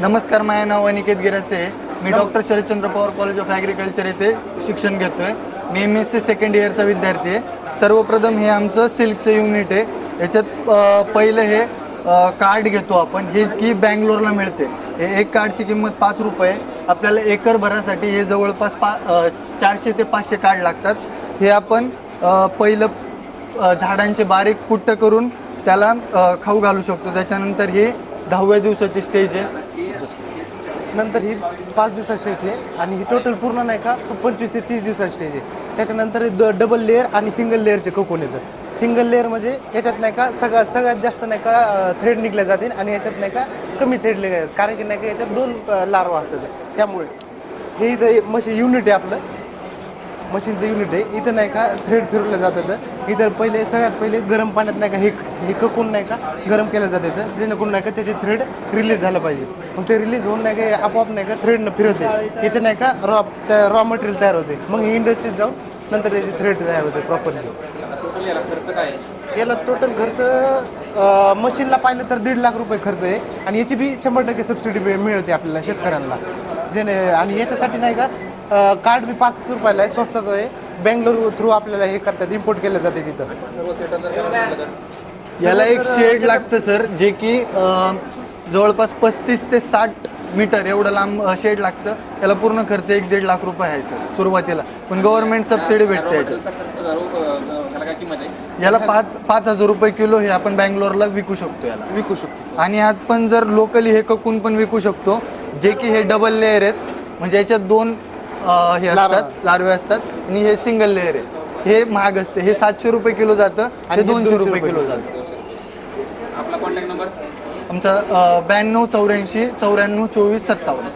नमस्कार, माझे नाव अनिकेत गिरासे आहे. मी doctor Sharadchandra Pawar college of agriculture येथे शिक्षण घेतोय. मी MSc सेकंड इयरचा विद्यार्थी आहे. सर्वप्रथम हे आमचं सिल्कचं युनिट आहे. याच्यात पहिलं हे कार्ड घेतो आपण, हे की बँगलोरला मिळते. हे एक कार्डची किंमत 5 रुपये. आपल्याला एकर भरासाठी हे जवळपास 400 ते 500 कार्ड लागतात. हे आपण पहिलं झाडांचे बारीक पुट्ट करून त्याला खाऊ घालू शकतो. त्याच्यानंतर ही 10व्या दिवसाची स्टेज आहे. नंतर ही 5 दिवसाची स्टेज आहे आणि ही टोटल पूर्ण नाही का 25 ते 30 दिवसाची स्टेज आहे. त्याच्यानंतर डबल लेअर आणि सिंगल लेअरचे कोकोन येतं. सिंगल लेअर म्हणजे याच्यात नाही का सगळ्यात जास्त नाही का थ्रेड निघले जातील आणि याच्यात नाही का कमी थ्रेड निघले जातात, कारण की नाही का याच्यात 2 लार्वा असतात. त्यामुळे हे इथं मशीन युनिट आहे, आपलं मशीनचं युनिट आहे. इथं नाही का थ्रेड फिरवलं जातं. इथं सगळ्यात पहिले गरम पाण्यात नाही का हे ककून नाही का गरम केलं जातं, जेणेकरून नाही का त्याचे थ्रेड रिलीज झालं पाहिजे. मग ते रिलीज होऊन नाही का आपोआप नाही का थ्रेडनं फिरवते. याचं नाही का रॉ मटेरियल तयार होते. मग ही इंडस्ट्रीत जाऊन नंतर याची थ्रेड तयार होते प्रॉपरली. याला टोटल खर्च मशीनला पाहिलं तर 1.5 लाख रुपये खर्च आहे आणि याची बी 100% सबसिडी मिळते आपल्याला शेतकऱ्यांना. आणि याच्यासाठी नाही का कार्ड बी 5 रुपयाला आहे, स्वस्तात आहे. बँगलोर थ्रू आपल्याला हे करतात, इम्पोर्ट केलं जाते तिथं. याला एक शेड लागतं सर, जे की जवळपास 35 ते 60 मीटर एवढं लांब शेड लागतं. त्याला पूर्ण खर्च 1-1.5 लाख रुपये आहे सर सुरुवातीला, पण गव्हर्नमेंट सबसिडी भेटते. याला 5,000 रुपये किलो हे आपण बँगलोरला विकू शकतो. आणि आज पण जर लोकली हे ककून पण विकू शकतो, जे की हे डबल लेअर आहेत. म्हणजे याच्यात 2 हे असतात, लार्वे असतात आणि हे सिंगल लेअर आहे. हे महाग असते. हे 700 रुपये किलो जातं आणि 200 रुपये किलो जातं. आपला कॉन्टॅक्ट नंबर आमचा 92 84 94 24 57.